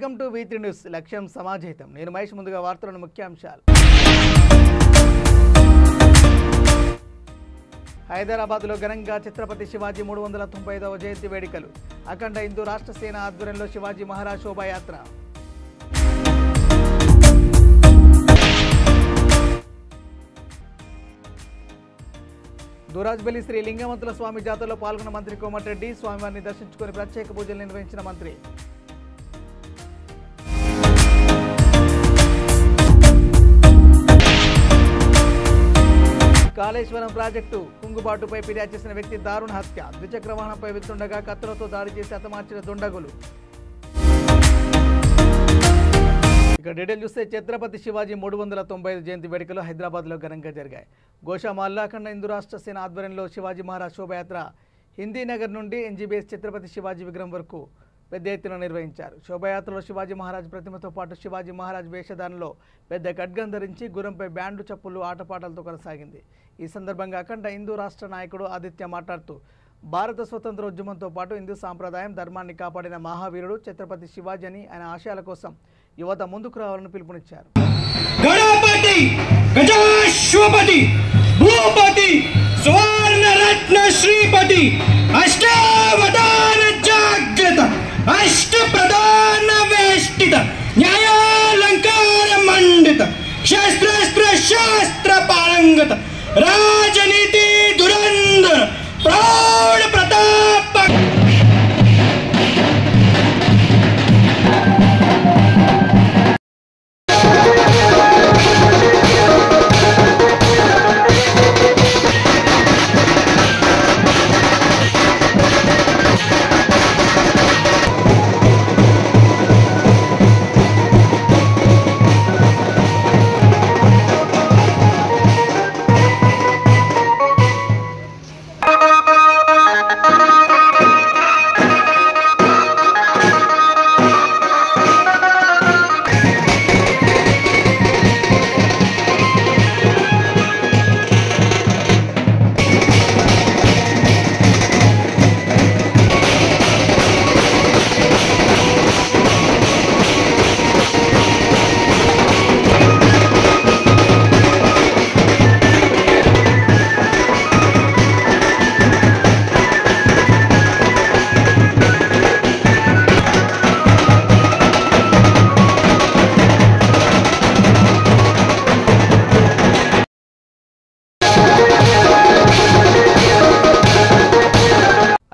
Welcome to V3 news. లక్ష్యం సమాజహితం. నేను మహేష్. ముందుగా వార్తలను ముఖ్యాంశాలు. హైదరాబాద్లో ఘనంగా ఛత్రపతి శివాజీ 395వ జయంతి వేడుకలు. అఖండ హిందూ రాష్ట్ర సేన ఆధ్వర్యంలో శివాజీ మహారాజ్ శోభాయాత్ర. దూరాజ్బెల్లి శ్రీ లింగమంతుల స్వామి జాతరలో పాల్గొన్న మంత్రి కోమటిరెడ్డి. స్వామివారిని దర్శించుకుని ప్రత్యేక పూజలు నిర్వహించిన మంత్రి. కాళేశ్వరం ప్రాజెక్టు కుంగుబాటుపై ఫిర్యాదు చేసిన వ్యక్తి దారుణ హత్య. ద్విచక్ర వాహనంపై వెళ్తుండగా కత్తులతో దాడి చేసి హతమార్చిన దుండగులు. ఇక డీటెయిల్ చూస్తే ఛత్రపతి శివాజీ 395 జయంతి వేడుకలు హైదరాబాద్లో ఘనంగా జరిగాయి. గోషామాల్లో అఖండ హిందూ రాష్ట్ర సేన ఆధ్వర్యంలో శివాజీ మహారాజ్ శోభాయాత్ర హిందీనగర్ నుండి NGBS ఛత్రపతి శివాజీ విగ్రహం వరకు పెద్ద ఎత్తున నిర్వహించారు. శోభాయాత్రలో శివాజీ మహారాజ్ ప్రతిమతో పాటు శివాజీ మహారాజ్ వేషధారణలో పెద్ద ఖడ్గం ధరించి గుర్రంపై బ్యాండు చప్పులు ఆటపాటలతో కొనసాగింది. ఈ సందర్భంగా అఖండ హిందూ రాష్ట్ర నాయకుడు ఆదిత్య మాట్లాడుతూ భారత స్వతంత్ర ఉద్యమంతో పాటు హిందూ సాంప్రదాయం ధర్మాన్ని కాపాడిన మహావీరుడు ఛత్రపతి శివాజీ అని ఆయన ఆశయాల కోసం యువత ముందుకు రావాలని పిలుపునిచ్చారు. గణపతి గజాశ్వపతి భూపతి స్వర్ణరత్న శ్రీపతి అష్టావతార జాగ్రత్త అష్ట ప్రధాన వేష్టిత న్యాయాలంకార మండిత శస్త్రాస్త్ర శాస్త్ర పారంగత రాజనీతి దురంధర ప్రౌఢ ప్రతాప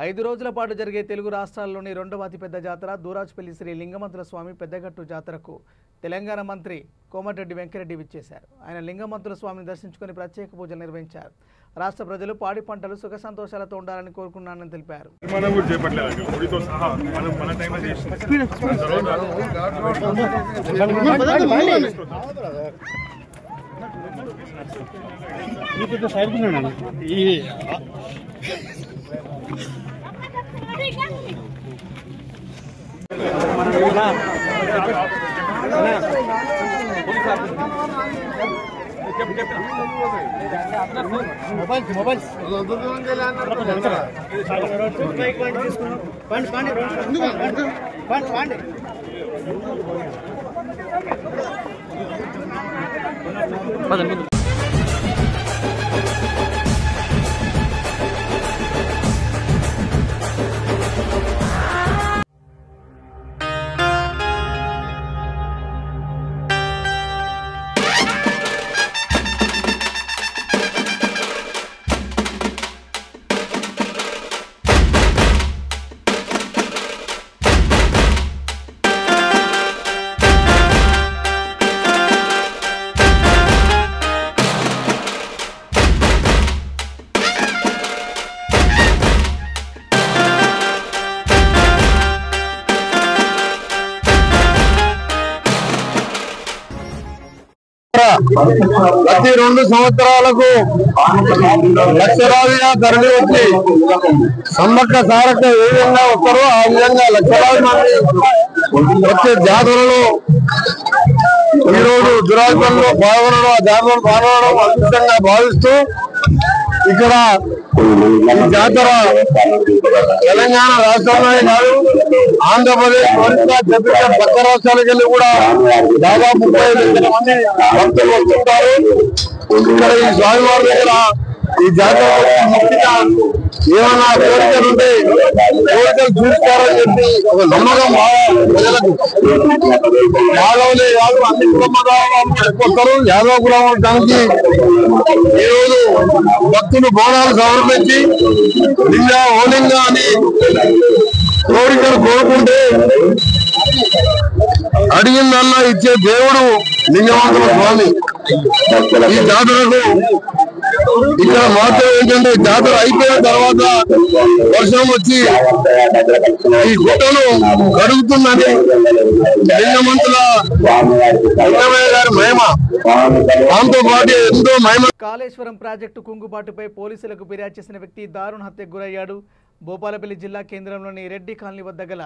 5 రోజుల పాటు జరిగే తెలుగు రాష్ట్రాల్లోని రెండవ అతిపెద్ద జాతర దూరాజ్పల్లి శ్రీ లింగమంతుల స్వామి పెద్దగట్టు జాతరకు తెలంగాణ మంత్రి కోమటిరెడ్డి వెంకరెడ్డి విచ్చేశారు. ఆయన లింగమంతుల స్వామిని దర్శించుకుని ప్రత్యేక పూజలు నిర్వహించారు. రాష్ట్ర ప్రజలు పాడి పంటలు సుఖ సంతోషాలతో ఉండాలని కోరుకున్నానని తెలిపారు. ప్రతి 2 సంవత్సరాలకు లక్షలాదిగా తరలి వచ్చి సమ్మక్క సారక్క ఏ విధంగా వస్తారో ఆ విధంగా లక్షలాది మంది వచ్చే జాతరలో ఈరోజు దురాజపల్లిలో పాల్గొనడం, ఆ జాతరలో పాల్గొనడం అద్భుతంగా భావిస్తూ ఇక్కడ ఈ జాతర తెలంగాణ రాష్ట్రంలోనే కాదు ఆంధ్రప్రదేశ్, ఒరిస్సా, ఛత్తీస్గఢ్ పక్క రాష్ట్రాలకు వెళ్ళి కూడా దాదాపు 35,000 మంది భక్తులు వస్తుంటారు. ఇక్కడ ఈ స్వామివారి దగ్గర ఈ జాతర ముఖ్యంగా ఏమైనా కోరికలు ఉంటే కోరికలు తీరుస్తారని చెప్పి ఒక నమ్మకం ప్రజలకు. యాదవులే కాదు అన్ని కులమతాలు యాదవ కులమతానికి ఈరోజు భక్తులు బోనాలు సమర్పించి ఓలింగ అని కోరికలు కోరుకుంటే అడిగిందల్లా ఇచ్చే దేవుడు లింగవంతుల స్వామి. ఈ జాతరకు ఇక్కడ మాత్రం ఏంటంటే జాతర అయిపోయిన తర్వాత వర్షం వచ్చి ఈ గుట్టను కడుగుతుందని లింగమంతుల గారి మహిమ, దాంతో పాటు ఎంతో మహిమ. కాళేశ్వరం ప్రాజెక్టు కుంగుబాటుపై పోలీసులకు ఫిర్యాదు చేసిన వ్యక్తి దారుణ హత్యకు గురయ్యాడు. భూపాలపల్లి జిల్లా కేంద్రంలోని రెడ్డి కాలనీ వద్ద గల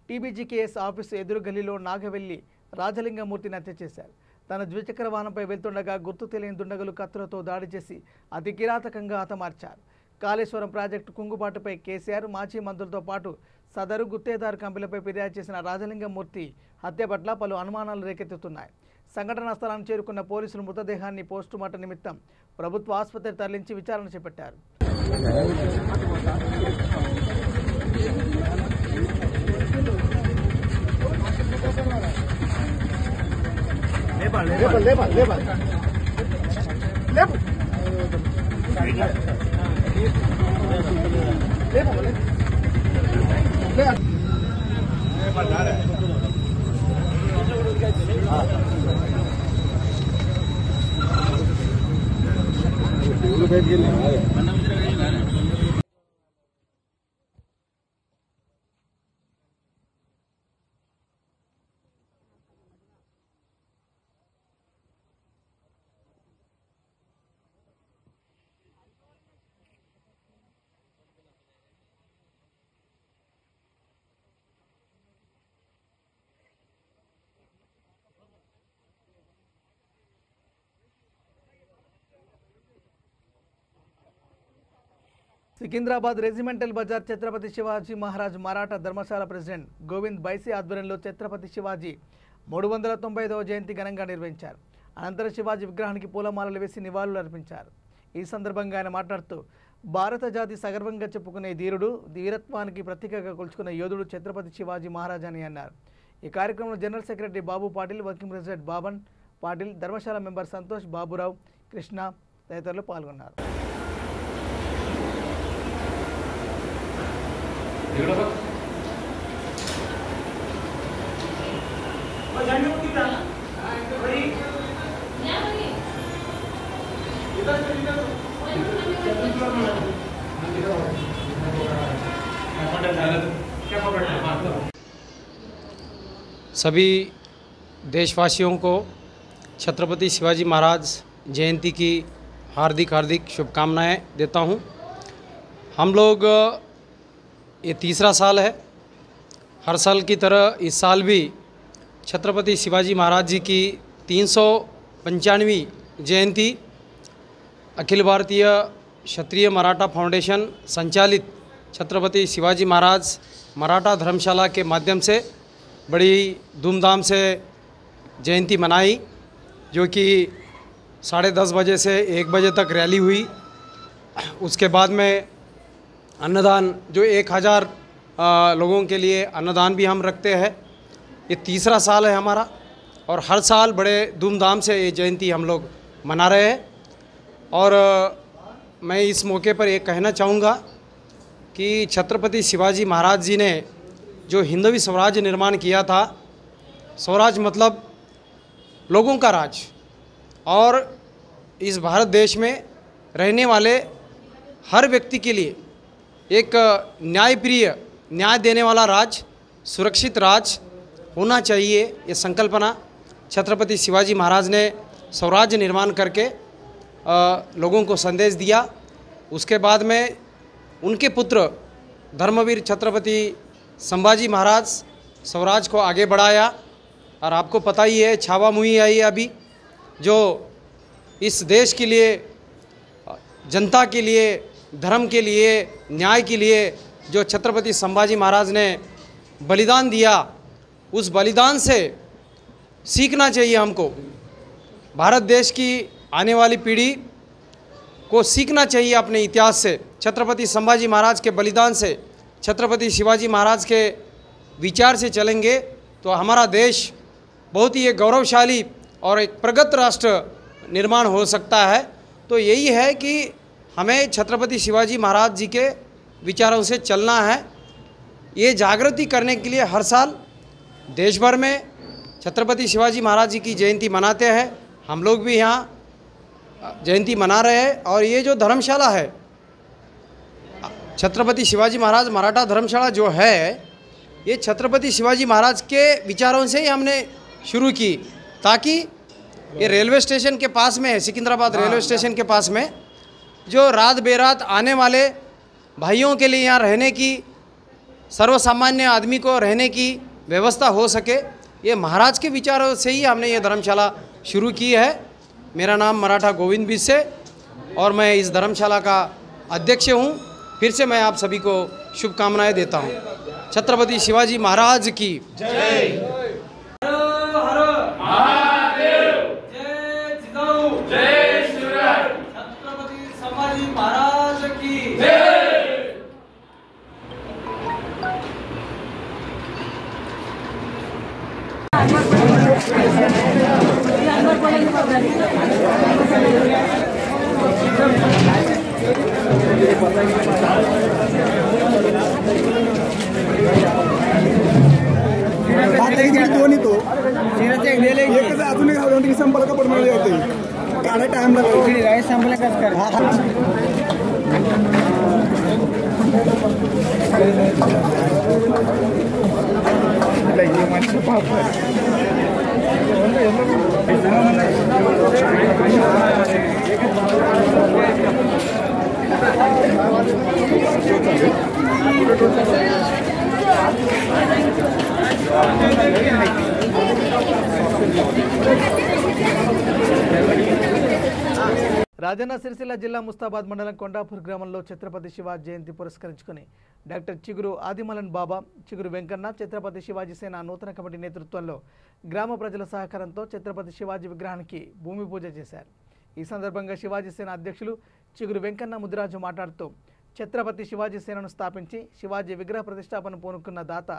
టీబీజీకేఎస్ ఆఫీసు ఎదురు గల్లీలో నాగవెల్లి రాజలింగమూర్తిని హత్య చేశారు. తన ద్విచక్ర వాహనంపై వెళ్తుండగా గుర్తు తెలియని దుండగులు కత్తులతో దాడి చేసి అతి కిరాతకంగా హతమార్చారు. కాళేశ్వరం ప్రాజెక్టు కుంగుబాటుపై కేసీఆర్, మాజీ మంత్రులతో పాటు సదరు గుత్తేదారు కంపెనీలపై ఫిర్యాదు చేసిన రాజలింగమూర్తి హత్య పట్ల పలు అనుమానాలు రేకెత్తుతున్నాయి. సంఘటనా స్థలానికి చేరుకున్న పోలీసులు మృతదేహాన్ని పోస్టుమార్టం నిమిత్తం ప్రభుత్వ ఆసుపత్రి తరలించి విచారణ చేపట్టారు. సికింద్రాబాద్ రెజిమెంటల్ బజార్ ఛత్రపతి శివాజీ మహారాజ్ మరాఠా ధర్మశాల ప్రెసిడెంట్ గోవింద్ బైసీ ఆధ్వర్యంలో ఛత్రపతి శివాజీ 395వ జయంతి ఘనంగా నిర్వహించారు. అనంతరం శివాజీ విగ్రహానికి పూలమాలలు వేసి నివాళులు అర్పించారు. ఈ సందర్భంగా ఆయన మాట్లాడుతూ భారత జాతి సగర్వంగా చెప్పుకునే ధీరుడు, వీరత్వానికి ప్రతీకగా కొలుచుకున్న యోధుడు ఛత్రపతి శివాజీ మహారాజ్ అని అన్నారు. ఈ కార్యక్రమంలో general secretary Babu Patil, working president Baban Patil, Dharmashala member Santosh, Baburao, Krishna తదితరులు పాల్గొన్నారు. सभी देशवासियों को छत्रपति शिवाजी महाराज जयंती की हार्दिक शुभकामनाएं देता हूं। हम लोग ये तीसरा साल है। हर साल की तरह इस साल भी छत्रपति शिवाजी महाराज जी की 395वीं जयंती अखिल भारतीय क्षत्रिय मराठा फाउंडेशन संचालित छत्रपति शिवाजी महाराज मराठा धर्मशाला के माध्यम से बड़ी धूमधाम से जयंती मनाई, जो कि 10:30 बजे से 1 बजे तक रैली हुई। उसके बाद में अन्नदान, जो 1000 लोगों के लिए अन्नदान भी हम रखते हैं। ये तीसरा साल है हमारा और हर साल बड़े धूमधाम से ये जयंती हम लोग मना रहे हैं। और मैं इस मौके पर ये कहना चाहूँगा कि छत्रपति शिवाजी महाराज जी ने जो हिंदवी स्वराज्य निर्माण किया था, स्वराज मतलब लोगों का राज, और इस भारत देश में रहने वाले हर व्यक्ति के लिए एक न्यायप्रिय, न्याय देने वाला राज, सुरक्षित राज होना चाहिए। ये संकल्पना छत्रपति शिवाजी महाराज ने स्वराज्य निर्माण करके लोगों को संदेश दिया। उसके बाद में उनके पुत्र धर्मवीर छत्रपति संभाजी महाराज स्वराज को आगे बढ़ाया। और आपको पता ही है, छावा मुहिम आई है अभी, जो इस देश के लिए जनता के लिए, धर्म के लिए, न्याय के लिए जो छत्रपति संभाजी महाराज ने बलिदान दिया, उस बलिदान से सीखना चाहिए हमको। भारत देश की आने वाली पीढ़ी को सीखना चाहिए अपने इतिहास से। छत्रपति संभाजी महाराज के बलिदान से, छत्रपति शिवाजी महाराज के विचार से चलेंगे तो हमारा देश बहुत ही एक गौरवशाली और एक प्रगत राष्ट्र निर्माण हो सकता है। तो यही है कि हमें छत्रपति शिवाजी महाराज जी के विचारों से चलना है। ये जागृति करने के लिए हर साल देश भर में छत्रपति शिवाजी महाराज जी की जयंती मनाते हैं। हम लोग भी यहाँ जयंती मना रहे हैं। और ये जो धर्मशाला है, छत्रपति शिवाजी महाराज मराठा धर्मशाला जो है, ये छत्रपति शिवाजी महाराज के विचारों से ही हमने शुरू की, ताकि ये रेलवे स्टेशन के पास में है, सिकंदराबाद रेलवे स्टेशन के पास में, जो रात बेरात आने वाले भाइयों के लिए यहाँ रहने की, सर्वसामान्य आदमी को रहने की व्यवस्था हो सके, ये महाराज के विचारों से ही हमने ये धर्मशाला शुरू की है। मेरा नाम मराठा गोविंद बिसे और मैं इस धर्मशाला का अध्यक्ष हूँ। फिर से मैं आप सभी को शुभकामनाएं देता हूँ। छत्रपति शिवाजी महाराज की जय। दोन्ही तो अजून एक संपर्क पडणार होते काढा टाइम लागला संपला कसं రాజన్న సిరిసిల్ల జిల్లా ముస్తాబాద్ మండలం కొండాపూర్ గ్రామంలో ఛత్రపతి శివాజీ జయంతి పురస్కరించుకుని డాక్టర్ చిగురు ఆదిమలన్ బాబా, చిగురు వెంకన్న, ఛత్రపతి శివాజీ సేన నూతన కమిటీ నేతృత్వంలో గ్రామ ప్రజల సహకారంతో ఛత్రపతి శివాజీ విగ్రహానికి భూమి పూజ చేశారు। ఈ సందర్భంగా శివాజీ సేన అధ్యక్షులు చిగురు వెంకన్న ముదిరాజు మాట్లాడుతూ ఛత్రపతి శివాజీ సేనను స్థాపించి శివాజీ విగ్రహ ప్రతిష్టాపన పూనుకున్న దాత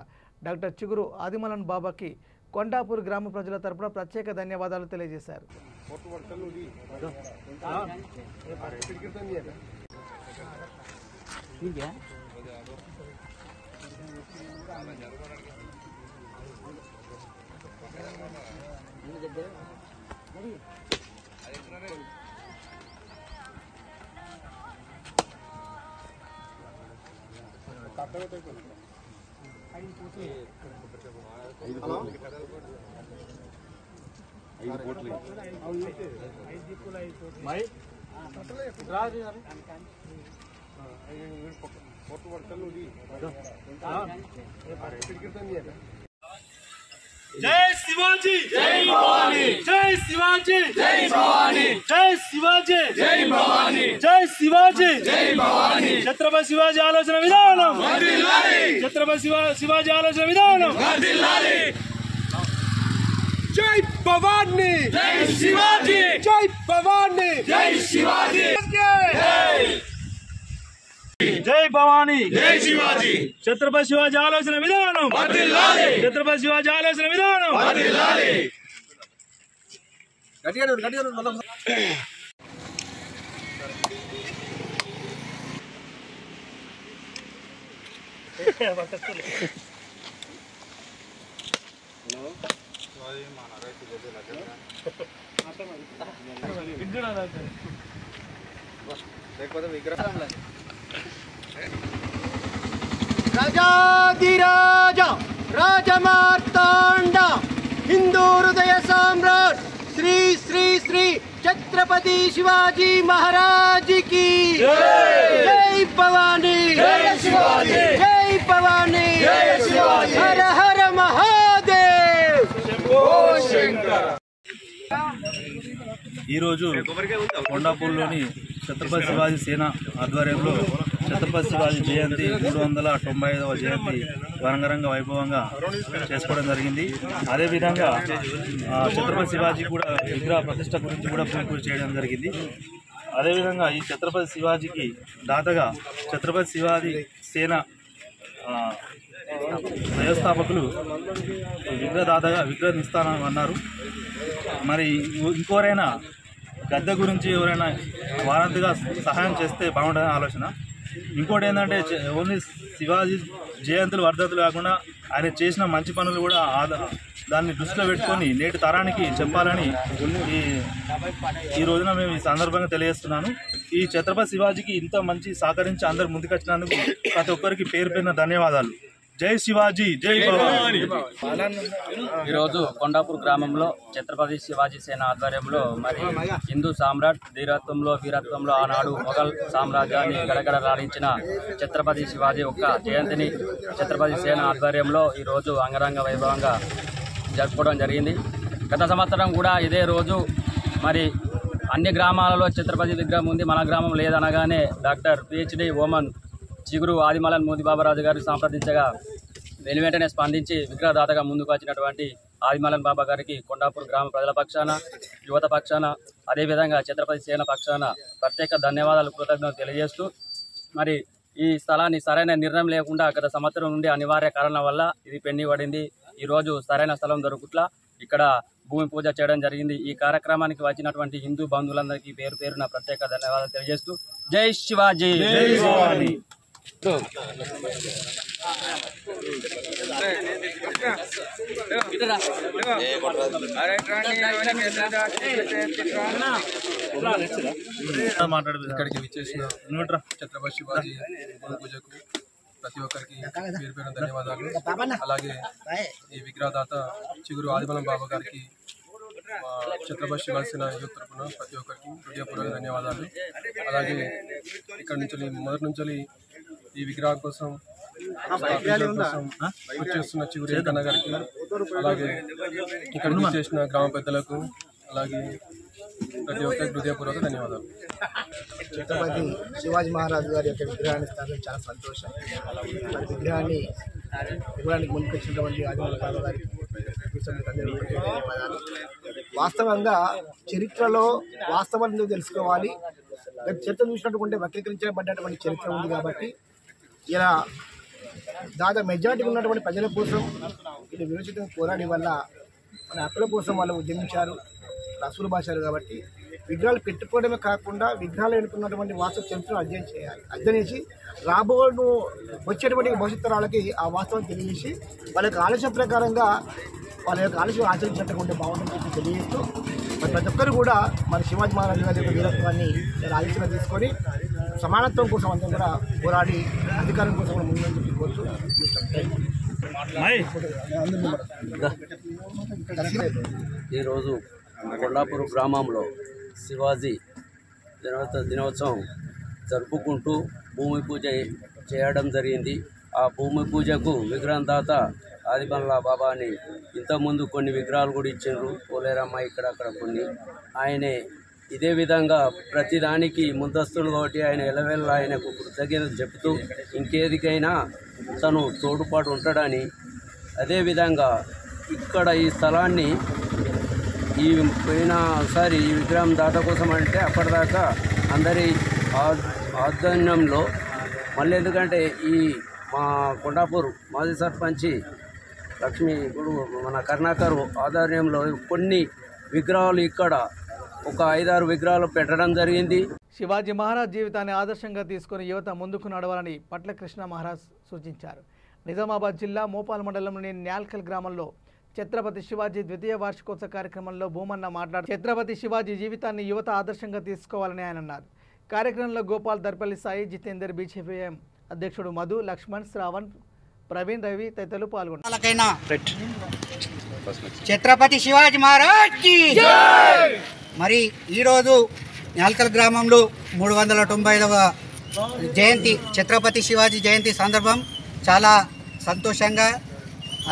డాక్టర్ చిగురు ఆదిమలన్ బాబాకి కొండాపూర్ గ్రామ ప్రజల తరపున ప్రత్యేక ధన్యవాదాలు తెలియజేశారు। जय शिवाजी जय भवानी, जय शिवाजी जय भवानी, जय शिवाजी जय भवानी, जय शिवाजी जय भवानी। छत्रपति शिवाजी आलोचना विधानम वर्धिल्लाली, छत्रपति शिवाजी आलोचना विधानम वर्धिल्लाली। जय भवानी जय शिवाजी, जय भवानी जय शिवाजी, जय भवानी जय शिवाजी। छत्रपति शिवाजी आलोचना विधानम वर्धिल्लाली, छत्रपति शिवाजी आलोचना विधानम वर्धिल्लाली। राजाधिराजा राजमार्तांड हिंदू हृदय सम्राट श्री श्री श्री छत्रपति शिवाजी महाराज की जय भवानी, जय शिवाजी, जय भवानी, जय शिवाजी, हर हर महादेव, शंभो शंकर। ఈరోజు కొండాపూర్లోని ఛత్రపతి శివాజీ సేన ఆధ్వర్యంలో ఛత్రపతి శివాజీ జయంతి 395వ జయంతి రంగరంగ వైభవంగా చేసుకోవడం జరిగింది. అదేవిధంగా ఛత్రపతి శివాజీ కూడా విగ్రహ ప్రతిష్ట గురించి కూడా పూజ చేయడం జరిగింది. అదేవిధంగా ఈ ఛత్రపతి శివాజీకి దాతగా ఛత్రపతి శివాజీ సేన వ్యవస్థాపకులు విగ్రహదాతగా విగ్రహం ఇస్తానన్నారు. మరి ఇంకోరైనా గద్దె గురించి ఎవరైనా వారంతగా సహాయం చేస్తే బాగుంటుందని ఆలోచన. ఇంకోటి ఏంటంటే ఓన్లీ శివాజీ జయంతులు వర్ధంతులు కాకుండా ఆయన చేసిన మంచి పనులు కూడా దాన్ని దృష్టిలో పెట్టుకొని నేటి తరానికి చెప్పాలని ఈ రోజున మేము ఈ సందర్భంగా తెలియజేస్తున్నాను. ఈ ఛత్రపతి శివాజీకి ఇంత మంచి సహకరించి అందరు ముందుకొచ్చినందుకు ప్రతి ఒక్కరికి పేరు పేరున ధన్యవాదాలు. జై శివాజీ, జై భవానీ. ఈరోజు కొండాపూర్ గ్రామంలో ఛత్రపతి శివాజీ సేన ఆధ్వర్యంలో మరి హిందూ సామ్రాట్ ధీరత్వంలో వీరత్వంలో ఆనాడు మొఘల్ సామ్రాజ్యాన్ని గడగడలాడించిన ఛత్రపతి శివాజీ యొక్క జయంతిని ఛత్రపతి సేన ఆధ్వర్యంలో ఈరోజు అంగరంగ వైభవంగా జరుపుకోవడం జరిగింది. గత సంవత్సరం కూడా ఇదే రోజు మరి అన్ని గ్రామాలలో ఛత్రపతి విగ్రహం ఉంది, మన గ్రామం లేదనగానే డాక్టర్ PhD ఓమన్ చిగురు ఆదిమలన్ మోదీ బాబారాజు గారు సంప్రదించగా వెనువెంటనే స్పందించి విగ్రహదాతగా ముందుకు వచ్చినటువంటి ఆదిమలన్ బాబా గారికి కొండాపూర్ గ్రామ ప్రజల పక్షాన, యువత పక్షాన, అదేవిధంగా ఛత్రపతి సేన పక్షాన ప్రత్యేక ధన్యవాదాలు, కృతజ్ఞతలు తెలియజేస్తూ మరి ఈ స్థలాన్ని సరైన నిర్ణయం లేకుండా గత సంవత్సరం నుండి అనివార్య కారణాల వల్ల ఇది పెండింగ్ పడింది. ఈరోజు సరైన స్థలం దొరుకుట్లా ఇక్కడ భూమి పూజ చేయడం జరిగింది. ఈ కార్యక్రమానికి వచ్చినటువంటి హిందూ బంధువులందరికీ పేరు పేరున ప్రత్యేక ధన్యవాదాలు తెలియజేస్తూ జై శివాజీ, జై భవానీ. ఇక్కడికి విచ్చేసిన ఛత్రపతి శివాజీ పూజకు ప్రతి ఒక్కరికి పేరు పేరు ధన్యవాదాలు. అలాగే ఈ విగ్రహదాత చిగురు ఆదిమలం బాబా గారికి ఛత్రపతి శివాజీ సేన యూత్ తరపున ప్రతి ఒక్కరికి హృదయపూర్వక ధన్యవాదాలు. అలాగే ఇక్కడ నుంచి మొదటి నుంచి ఈ విగ్రహం కోసం చేస్తున్న చిగురు వెంకన్న గారికి, అలాగే ఇక్కడ చేసిన గ్రామ పెద్దలకు, అలాగే ప్రతి ఒక్కరికి హృదయపూర్వక ధన్యవాదాలు. ఛత్రపతి శివాజీ మహారాజు గారి యొక్క విగ్రహాన్ని స్థాపించడం చాలా సంతోషం. విగ్రహాన్ని ఇవ్వడానికి ముందుకు వచ్చినటువంటి ఆదిమల బాబా గారికి ధన్యవాదాలు. వాస్తవంగా చరిత్రలో వాస్తవాన్ని తెలుసుకోవాలి. చరిత్ర చూసినట్టుకుంటే వక్రీకరించబడ్డటువంటి చరిత్ర ఉంది కాబట్టి ఇలా దాదాపు మెజారిటీ ఉన్నటువంటి ప్రజల కోసం ఇది విరోచితంగా పోరాడి వల్ల మన హక్కుల కోసం వాళ్ళు ఉద్యమించారు, రసూలు భాషలు. కాబట్టి విగ్రహాలు పెట్టుకోవడమే కాకుండా విగ్రహాలు ఎన్నుకున్నటువంటి వాస్తవ చరిత్రను అధ్యయనం చేయాలి. అధ్యయనం చేసి రాబోను వచ్చేటువంటి భవిష్యత్ తరాలకి ఆ వాస్తవం తెలియజేసి వాళ్ళ యొక్క ఆలోచన ప్రకారంగా వాళ్ళ యొక్క ఆలోచన ఆచరించినట్టుగా ఉంటే బాగుంటుందని తెలియజేస్తూ మరి ప్రతి ఒక్కరు కూడా మన శివాజీ మహారాజు గారి యొక్క వీరత్వాన్ని ఆలోచన తీసుకొని సమానత్వం కోసం అంతా కూడా పోరాడి అధికారం కోసం కూడా ముందు కోరుతూ ఈరోజు కొండాపూర్ గ్రామంలో శివాజీ దినోత్సవం జరుపుకుంటూ భూమి పూజ చేయడం జరిగింది. ఆ భూమి పూజకు విగ్రహదాత ఆదిమల్ల బాబాని ఇంతకుముందు కొన్ని విగ్రహాలు కూడా ఇచ్చిండ్రు, పోలేరమ్మ ఇక్కడక్కడ కొన్ని. ఆయనే ఇదే విధంగా ప్రతిదానికి ముందస్తులు కాబట్టి ఆయన ఎలవెల్ల ఆయనకు కృతజ్ఞతలు చెబుతూ ఇంకేదికైనా తను తోడుపాటు ఉంటాడని, అదేవిధంగా ఇక్కడ ఈ స్థలాన్ని ఈ పోయినసారి ఈ విగ్రహం దాత కోసం అంటే అప్పటిదాకా అందరి ఆధ్వర్యంలో మళ్ళీ ఎందుకంటే ఈ మా కొండాపూర్ మాజీ సర్పంచి లక్ష్మి ఇప్పుడు మన కరుణాకర్ ఆధ్వర్యంలో కొన్ని విగ్రహాలు ఇక్కడ ఒక 5-6 విగ్రహాలు పెట్టడం జరిగింది. శివాజీ మహారాజ్ జీవితాన్ని ఆదర్శంగా తీసుకుని యువత ముందుకు నడవాలని పట్ల కృష్ణ మహారాజ్ సూచించారు. నిజామాబాద్ జిల్లా మోపాల్ మండలంలోని న్యాల్కల్ గ్రామంలో ఛత్రపతి శివాజీ ద్వితీయ వార్షికోత్సవ కార్యక్రమంలో భూమన్న మాట్లాడుతూ ఛత్రపతి శివాజీ జీవితాన్ని యువత ఆదర్శంగా తీసుకోవాలని ఆయన అన్నారు. కార్యక్రమంలో గోపాల్ దర్పల్లి సాయి, జితేందర్, BJPM అధ్యక్షుడు మధు, లక్ష్మణ్, శ్రావణ్, ప్రవీణ్, రవి తదితరులు పాల్గొన్నారు. ఛత్రపతి శివాజీ మహారాజ్ కి మరి ఈరోజు న్యాల్కల్ గ్రామంలో 395వ జయంతి ఛత్రపతి శివాజీ జయంతి సందర్భం చాలా సంతోషంగా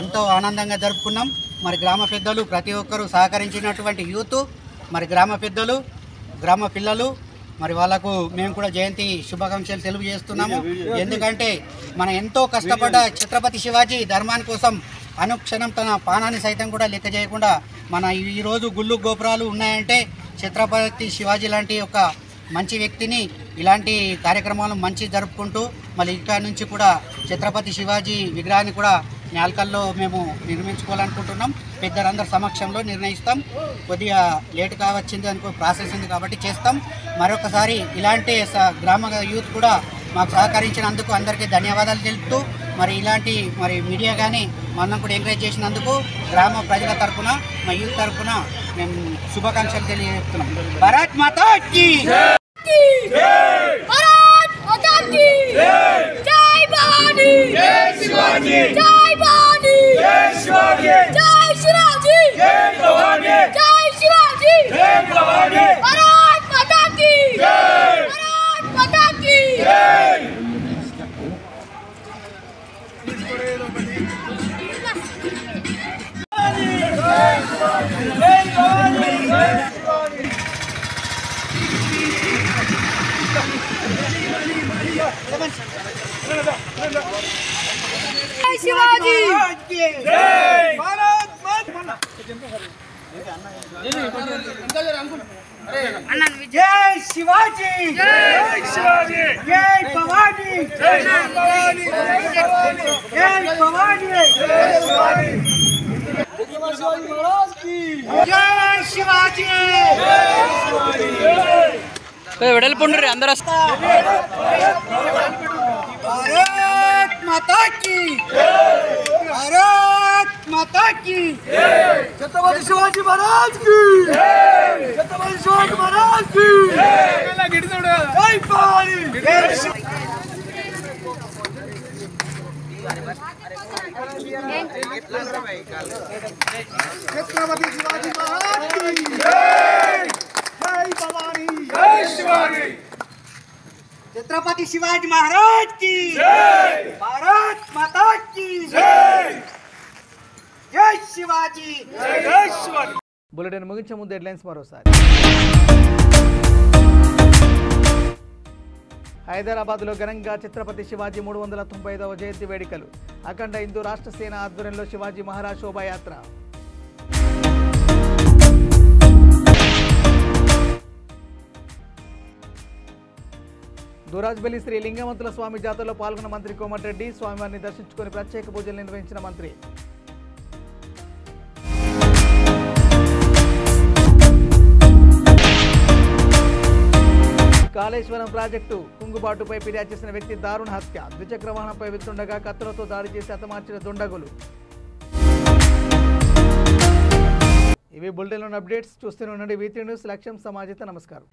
ఎంతో ఆనందంగా జరుపుకున్నాం. మరి గ్రామ పెద్దలు ప్రతి ఒక్కరూ సహకరించినటువంటి యూత్, మరి గ్రామ పెద్దలు గ్రామ పిల్లలు మరి వాళ్ళకు మేము కూడా జయంతి శుభాకాంక్షలు తెలియజేస్తున్నాము. ఎందుకంటే మనం ఎంతో కష్టపడ్డ ఛత్రపతి శివాజీ ధర్మాని కోసం అనుక్షణం తన ప్రాణాన్ని సైతం కూడా లెక్క చేయకుండా మన ఈరోజు గుళ్ళు గోపురాలు ఉన్నాయంటే ఛత్రపతి శివాజీ లాంటి ఒక మంచి వ్యక్తిని ఇలాంటి కార్యక్రమాలు మంచి జరుపుకుంటూ మళ్ళీ ఇక్కడ నుంచి కూడా ఛత్రపతి శివాజీ విగ్రహాన్ని కూడా న్యాల్కల్లో మేము నిర్మించుకోవాలనుకుంటున్నాం. పెద్దలందరి సమక్షంలో నిర్ణయిస్తాం. కొద్దిగా లేటుగా వచ్చింది అనుకో ప్రాసెస్ ఉంది కాబట్టి చేస్తాం. మరొకసారి ఇలాంటి గ్రామ యూత్ కూడా మాకు సహకరించినందుకు అందరికీ ధన్యవాదాలు తెలుపుతూ మరి ఇలాంటి మరి మీడియా కానీ మనం కూడా ఎంకరేజ్ చేసినందుకు గ్రామ ప్రజల తరఫున మా యూత్ తరఫున మేము శుభాకాంక్షలు తెలియజేస్తున్నాం. భారత్ మాతా కీ भारत माता की जय भवानी जय शिवाजी जय भवानी जय शिवाजी जय शिवाजी जय भवानी जय शिवाजी जय भवानी भारत माता की जय भारत माता की जय शिवाजी जय भारत माता जय शिवाजी जय शिवाजी जय भवानी जय भवानी जय भवानी जय शिवाजी महाराज की जय शिवाजी వెడల్పుండ్రి అందరూ भारत माता की भारत माता की छत्रपति शिवाजी महाराज की छत्रपति शिवाजी महाराज की जय भवानी छत्रपति शिवाजी महाराज की जय भवानी जय शिवाजी छत्रपति शिवाजी महाराज की जय भारत माता की जय जय शिवाजी जय शिवाजी బులెటిన్ ముగించే ముందు హెడ్లైన్స్ మరోసారి. హైదరాబాద్లో ఘనంగా ఛత్రపతి శివాజీ 395వ జయంతి వేడుకలు. అఖండ హిందూ రాష్ట్ర సేన ఆధ్వర్యంలో శివాజీ మహారాజ్ శోభాయాత్ర. దూరాజ్బెల్లి శ్రీ లింగమంతుల స్వామి జాతరలో పాల్గొన్న మంత్రి కోమటిరెడ్డి. స్వామివారిని దర్శించుకుని ప్రత్యేక పూజలు నిర్వహించిన మంత్రి. కాళేశ్వరం ప్రాజెక్టు కుంగుబాటుపై ఫిర్యాదు చేసిన వ్యక్తి దారుణ హత్య. ద్విచక్ర వాహనంపై వెళ్తుండగా కత్తులతో దాడి చేసి హతమార్చిన దుండగులు. ఇవి బులెటిన్లోని అప్డేట్స్. చూస్తూనే ఉండండి V3 న్యూస్. లక్ష్యం సమాజత. నమస్కారం.